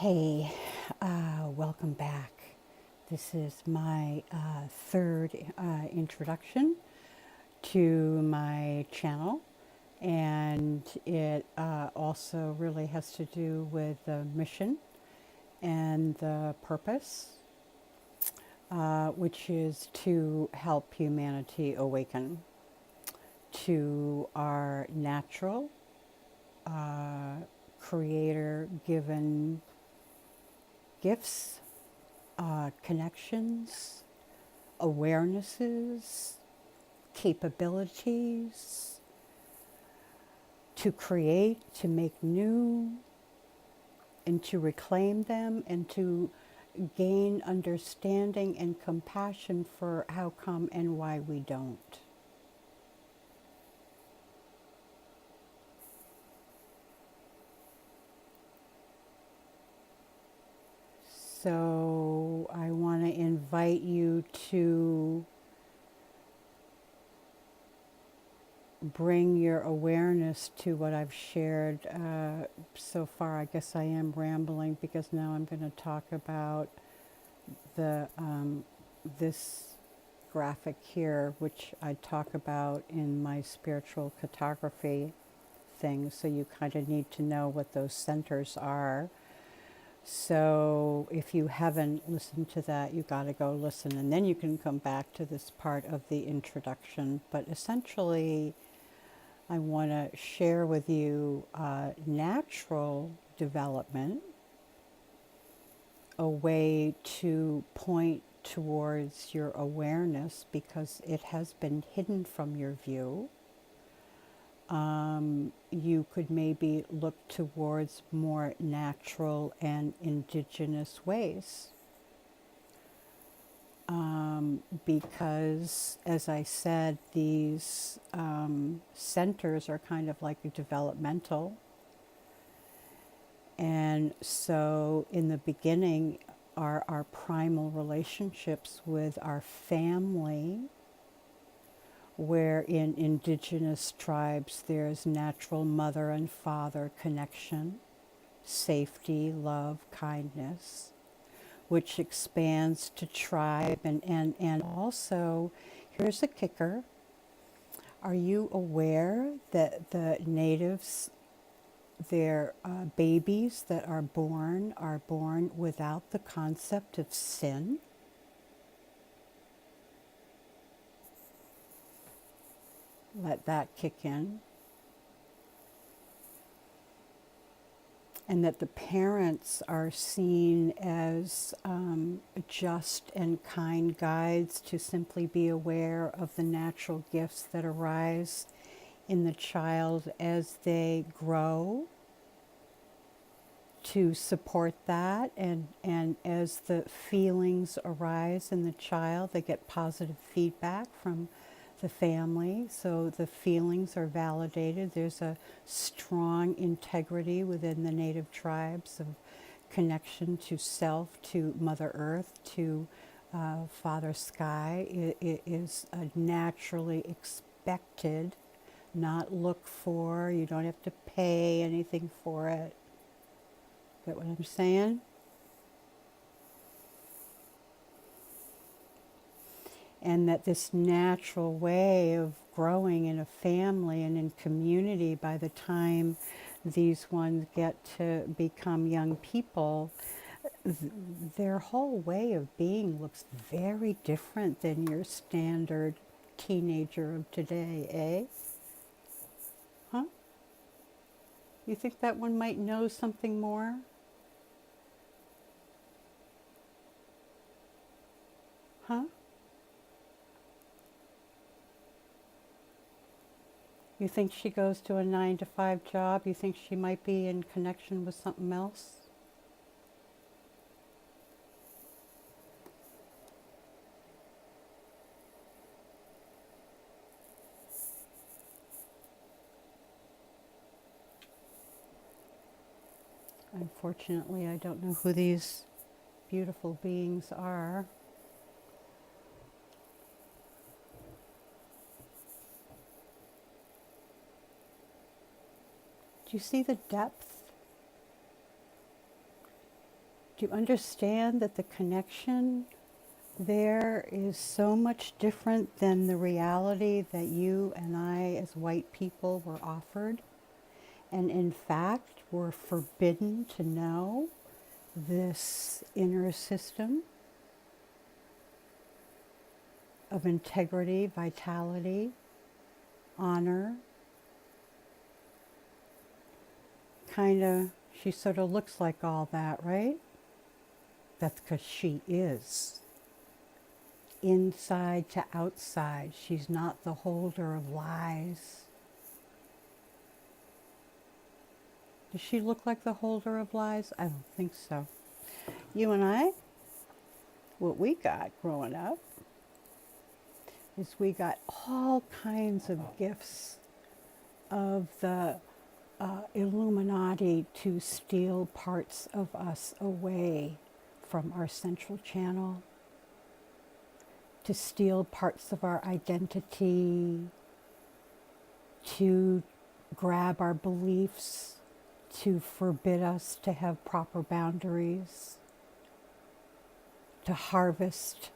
Hey, welcome back. This is my third introduction to my channel, and it also really has to do with the mission and the purpose, which is to help humanity awaken to our natural, creator given gifts, connections, awarenesses, capabilities to create, to make new, and to reclaim them, and to gain understanding and compassion for how come and why we don't. So I want to invite you to bring your awareness to what I've shared so far. I guess I am rambling because now I'm going to talk about the this graphic here, which I talk about in my spiritual cartography thing. So you kind of need to know what those centers are. So if you haven't listened to that, you got to go listen, and then you can come back to this part of the introduction. But essentially, I want to share with you natural development, a way to point towards your awareness because it has been hidden from your view. You could maybe look towards more natural and indigenous ways. Because, as I said, these centers are kind of like developmental. And so in the beginning are our primal relationships with our family, where in indigenous tribes there's natural mother and father connection, safety, love, kindness, which expands to tribe. And also, here's a kicker. Are you aware that the natives, their babies that are born without the concept of sin? Let that kick in. And that the parents are seen as just and kind guides to simply be aware of the natural gifts that arise in the child as they grow, to support that, and as the feelings arise in the child, they get positive feedback from the family, so the feelings are validated. There's a strong integrity within the native tribes of connection to self, to Mother Earth, to Father Sky. It is naturally expected, not look for. You don't have to pay anything for it. Get what I'm saying? And that this natural way of growing in a family and in community, by the time these ones get to become young people, their whole way of being looks very different than your standard teenager of today, eh? Huh? You think that one might know something more? Huh? You think she goes to a 9-to-5 job? You think she might be in connection with something else? Unfortunately, I don't know who these beautiful beings are. Do you see the depth? Do you understand that the connection there is so much different than the reality that you and I as white people were offered? And in fact, we're forbidden to know this inner system of integrity, vitality, honor. She sort of looks like all that, right? That's because she is. Inside to outside, she's not the holder of lies. Does she look like the holder of lies? I don't think so. You and I, what we got growing up is we got all kinds of gifts of the Illuminati to steal parts of us away from our central channel, to steal parts of our identity, to grab our beliefs, to forbid us to have proper boundaries, to harvest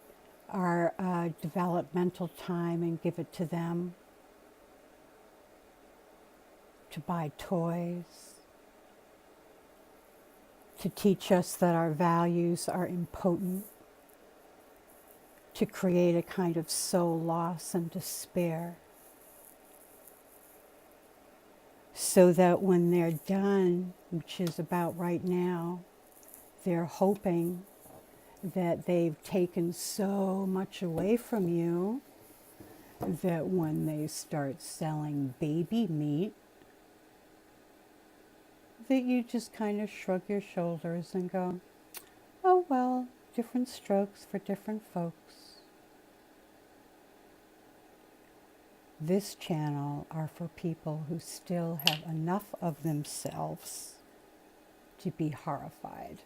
our developmental time and give it to them, to buy toys, to teach us that our values are impotent, to create a kind of soul loss and despair, so that when they're done, which is about right now, they're hoping that they've taken so much away from you that when they start selling baby meat, that you just kind of shrug your shoulders and go, oh well, different strokes for different folks. This channel are for people who still have enough of themselves to be horrified.